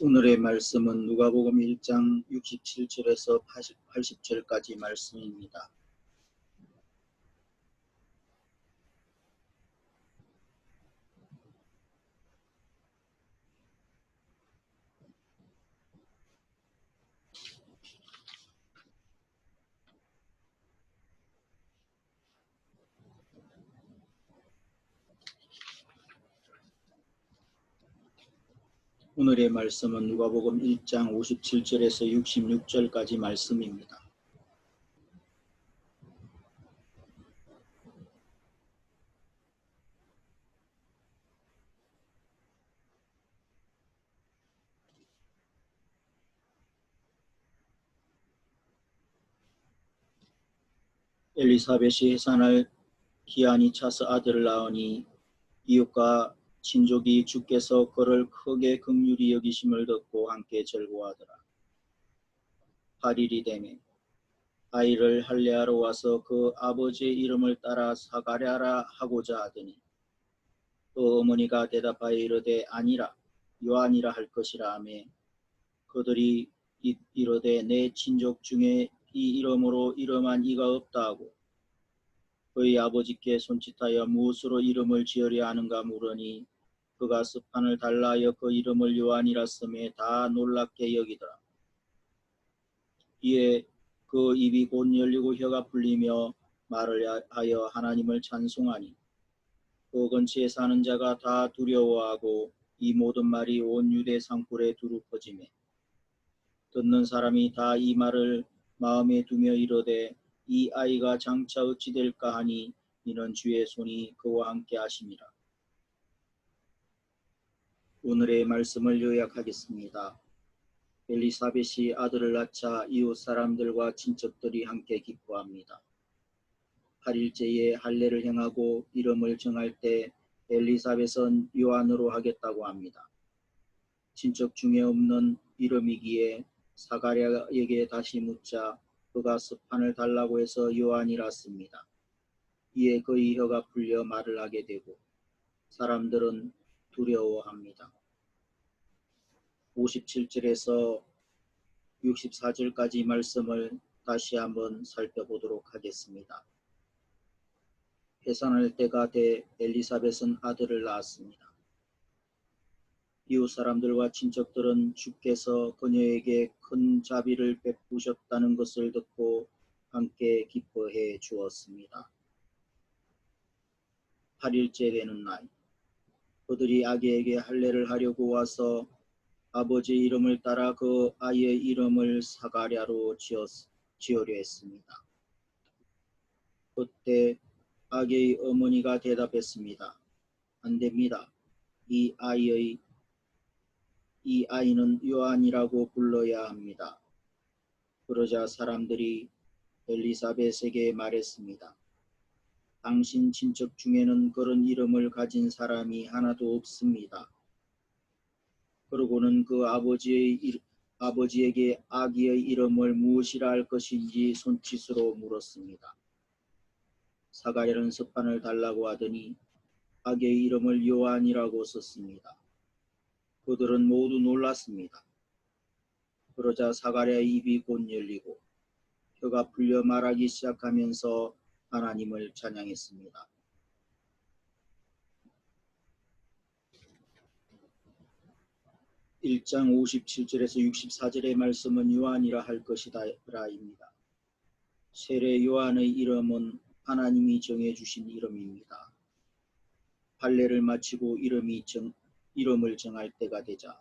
오늘의 말씀은 누가복음 1장 67절에서 80절까지 말씀입니다. 오늘의 말씀은 누가복음 1장 57절에서 66절까지 말씀입니다. 엘리사벳이 해산할 기한이 차서 아들을 낳으니 이웃과 친족이 주께서 그를 크게 긍휼히 여기심을 듣고 함께 즐거워하더라. 8일이 되매 아이를 할례하러 와서 그 아버지의 이름을 따라 사가랴라 하고자 하더니 또 어머니가 대답하여 이르되 아니라 요한이라 할 것이라 하매 그들이 이르되 내 친족 중에 이 이름으로 이름한 이가 없다 하고 그의 아버지께 손짓하여 무엇으로 이름을 지으려 하는가 물으니 그가 스판을 달라 하여 그 이름을 요한이라 쓰매 다 놀랍게 여기더라. 이에 그 입이 곧 열리고 혀가 풀리며 말을 하여 하나님을 찬송하니 그 근처에 사는 자가 다 두려워하고 이 모든 말이 온 유대 산골에 두루 퍼지매 듣는 사람이 다 이 말을 마음에 두며 이르되 이 아이가 장차 어찌 될까 하니 이는 주의 손이 그와 함께 하심이라. 오늘의 말씀을 요약하겠습니다. 엘리사벳이 아들을 낳자 이웃 사람들과 친척들이 함께 기뻐합니다. 8일째에 할례를 행하고 이름을 정할 때 엘리사벳은 요한으로 하겠다고 합니다. 친척 중에 없는 이름이기에 사가랴에게 다시 묻자 그가 스판을 달라고 해서 요한이라 씁니다. 이에 그의 혀가 풀려 말을 하게 되고 사람들은 두려워합니다. 57절에서 64절까지 말씀을 다시 한번 살펴보도록 하겠습니다. 해산할 때가 돼 엘리사벳은 아들을 낳았습니다. 이웃 사람들과 친척들은 주께서 그녀에게 큰 자비를 베푸셨다는 것을 듣고 함께 기뻐해 주었습니다. 8일째 되는 날, 그들이 아기에게 할례를 하려고 와서 아버지의 이름을 따라 그 아이의 이름을 사가랴로 지으려 했습니다. 그때 아기의 어머니가 대답했습니다. 안 됩니다. 이 아이는 요한이라고 불러야 합니다. 그러자 사람들이 엘리사벳에게 말했습니다. 당신 친척 중에는 그런 이름을 가진 사람이 하나도 없습니다. 그러고는 그 아버지에게 아기의 이름을 무엇이라 할 것인지 손짓으로 물었습니다. 사가랴는 스판을 달라고 하더니 아기의 이름을 요한이라고 썼습니다. 그들은 모두 놀랐습니다. 그러자 사가랴의 입이 곧 열리고 혀가 풀려 말하기 시작하면서 하나님을 찬양했습니다. (1장 57절에서 64절의 말씀은 요한이라 할 것이다 라입니다. 세례 요한의 이름은 하나님이 정해주신 이름입니다. 할례를 마치고 이름을 정할 때가 되자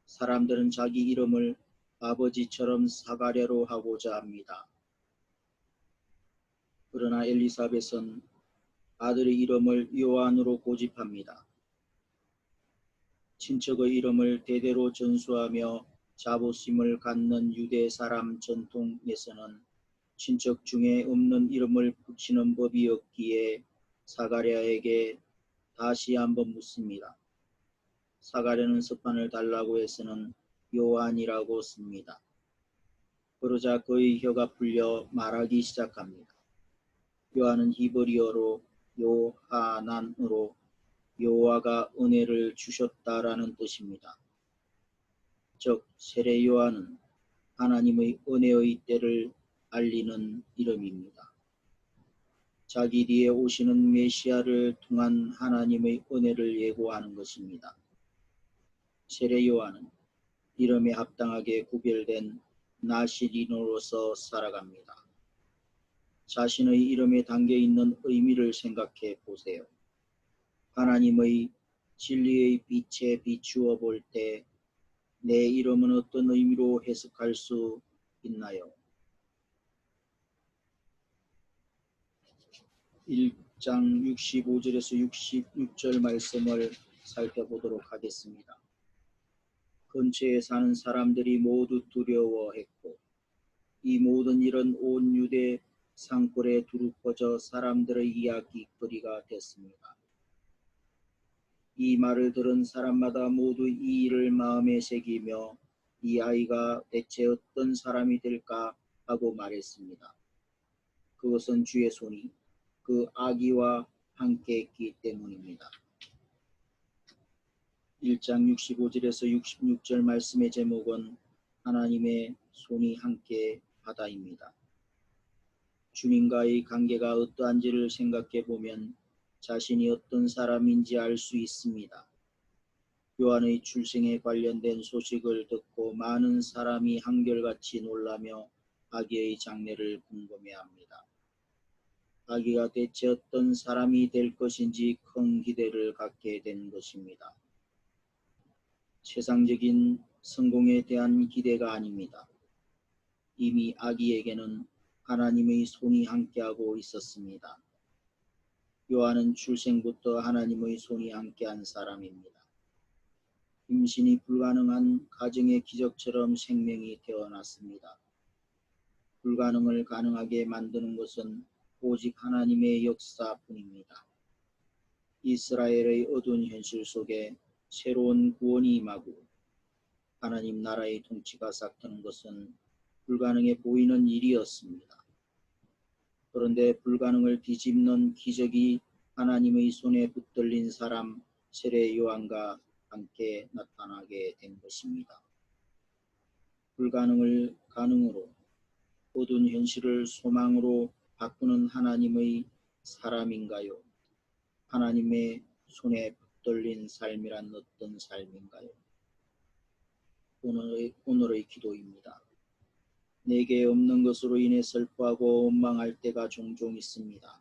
사람들은 자기 이름을 아버지처럼 사가랴로 하고자 합니다. 그러나 엘리사벳은 아들의 이름을 요한으로 고집합니다. 친척의 이름을 대대로 전수하며 자부심을 갖는 유대 사람 전통에서는 친척 중에 없는 이름을 붙이는 법이 없기에 사가랴에게 다시 한번 묻습니다. 사가랴는 스판을 달라고 해서는 요한이라고 씁니다. 그러자 그의 혀가 풀려 말하기 시작합니다. 요한은 히브리어로 요하난으로 여호와가 은혜를 주셨다라는 뜻입니다. 즉 세례 요한은 하나님의 은혜의 때를 알리는 이름입니다. 자기 뒤에 오시는 메시아를 통한 하나님의 은혜를 예고하는 것입니다. 세례 요한은 이름에 합당하게 구별된 나시린으로서 살아갑니다. 자신의 이름에 담겨 있는 의미를 생각해 보세요. 하나님의 진리의 빛에 비추어 볼 때 내 이름은 어떤 의미로 해석할 수 있나요? 1장 65절에서 66절 말씀을 살펴보도록 하겠습니다. 근처에 사는 사람들이 모두 두려워했고 이 모든 일은 온 유대 산골에 두루 퍼져 사람들의 이야기거리가 됐습니다. 이 말을 들은 사람마다 모두 이 일을 마음에 새기며 이 아이가 대체 어떤 사람이 될까 하고 말했습니다. 그것은 주의 손이 그 아기와 함께 했기 때문입니다. 1장 65절에서 66절 말씀의 제목은 하나님의 손이 함께 하다입니다. 주님과의 관계가 어떠한지를 생각해 보면 자신이 어떤 사람인지 알 수 있습니다. 요한의 출생에 관련된 소식을 듣고 많은 사람이 한결같이 놀라며 아기의 장래를 궁금해합니다. 아기가 대체 어떤 사람이 될 것인지 큰 기대를 갖게 된 것입니다. 세상적인 성공에 대한 기대가 아닙니다. 이미 아기에게는 하나님의 손이 함께하고 있었습니다. 요한은 출생부터 하나님의 손이 함께한 사람입니다. 임신이 불가능한 가정의 기적처럼 생명이 태어났습니다. 불가능을 가능하게 만드는 것은 오직 하나님의 역사뿐입니다. 이스라엘의 어두운 현실 속에 새로운 구원이 임하고 하나님 나라의 통치가 싹트는 것은 불가능해 보이는 일이었습니다. 그런데 불가능을 뒤집는 기적이 하나님의 손에 붙들린 사람 세례 요한과 함께 나타나게 된 것입니다. 불가능을 가능으로 어두운 현실을 소망으로 바꾸는 하나님의 사람인가요? 하나님의 손에 붙들린 삶이란 어떤 삶인가요? 오늘의 기도입니다. 내게 없는 것으로 인해 슬퍼하고 원망할 때가 종종 있습니다.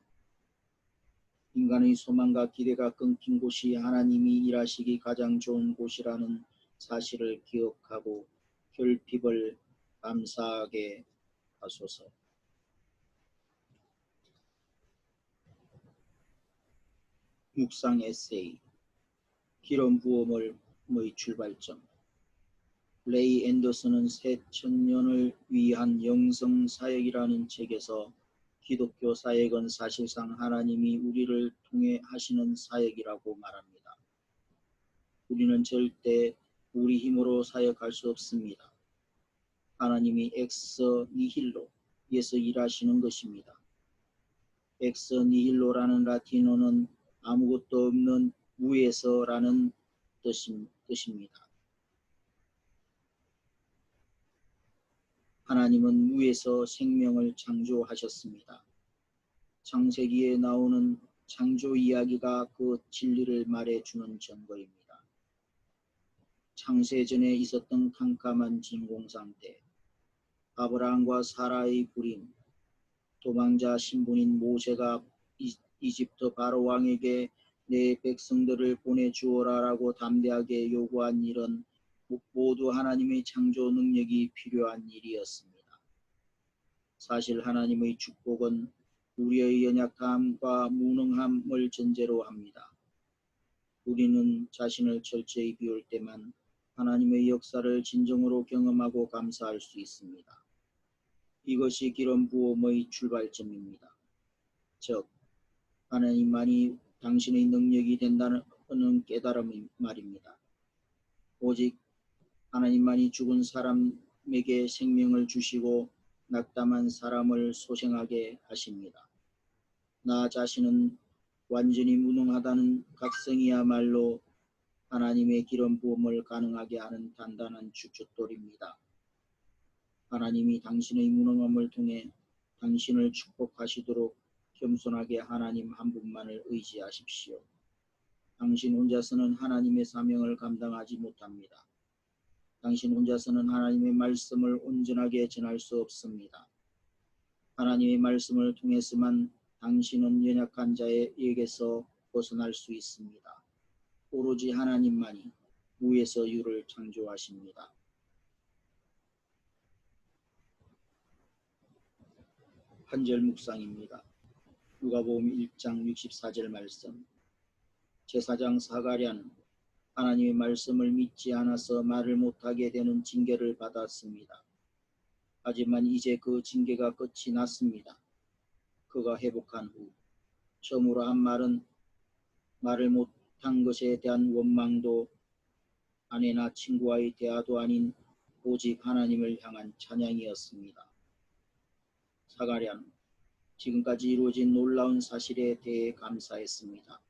인간의 소망과 기대가 끊긴 곳이 하나님이 일하시기 가장 좋은 곳이라는 사실을 기억하고 결핍을 감사하게 하소서. 묵상 에세이 기름 부음의 출발점. 레이 앤더슨은 새 천년을 위한 영성 사역이라는 책에서 기독교 사역은 사실상 하나님이 우리를 통해 하시는 사역이라고 말합니다. 우리는 절대 우리 힘으로 사역할 수 없습니다. 하나님이 엑스 니힐로에서 일하시는 것입니다. 엑스 니힐로라는 라틴어는 아무것도 없는 무에서라는 뜻입니다. 하나님은 무에서 생명을 창조하셨습니다. 창세기에 나오는 창조 이야기가 그 진리를 말해주는 증거입니다. 창세 전에 있었던 캄캄한 진공 상태, 아브라함과 사라의 불임, 도망자 신분인 모세가 이집트 바로 왕에게 내 백성들을 보내주어라라고 담대하게 요구한 일은 모두 하나님의 창조 능력이 필요한 일이었습니다. 사실 하나님의 축복은 우리의 연약함과 무능함을 전제로 합니다. 우리는 자신을 철저히 비울 때만 하나님의 역사를 진정으로 경험하고 감사할 수 있습니다. 이것이 기름 부음의 출발점입니다. 즉, 하나님만이 당신의 능력이 된다는 깨달음 말입니다. 오직 하나님만이 죽은 사람에게 생명을 주시고 낙담한 사람을 소생하게 하십니다. 나 자신은 완전히 무능하다는 각성이야말로 하나님의 기름 부음을 가능하게 하는 단단한 주춧돌입니다. 하나님이 당신의 무능함을 통해 당신을 축복하시도록 겸손하게 하나님 한 분만을 의지하십시오. 당신 혼자서는 하나님의 사명을 감당하지 못합니다. 당신 혼자서는 하나님의 말씀을 온전하게 전할 수 없습니다. 하나님의 말씀을 통해서만 당신은 연약한 자에게서 벗어날 수 있습니다. 오로지 하나님만이 무에서 유를 창조하십니다. 한절 묵상입니다. 누가복음 1장 64절 말씀. 제사장 사가랴는 하나님의 말씀을 믿지 않아서 말을 못하게 되는 징계를 받았습니다. 하지만 이제 그 징계가 끝이 났습니다. 그가 회복한 후 처음으로 한 말은 말을 못한 것에 대한 원망도 아내나 친구와의 대화도 아닌 오직 하나님을 향한 찬양이었습니다. 사가랴는 지금까지 이루어진 놀라운 사실에 대해 감사했습니다.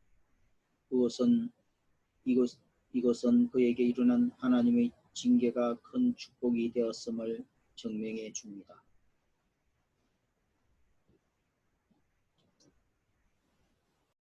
이것은 그에게 일어난 하나님의 징계가 큰 축복이 되었음을 증명해 줍니다.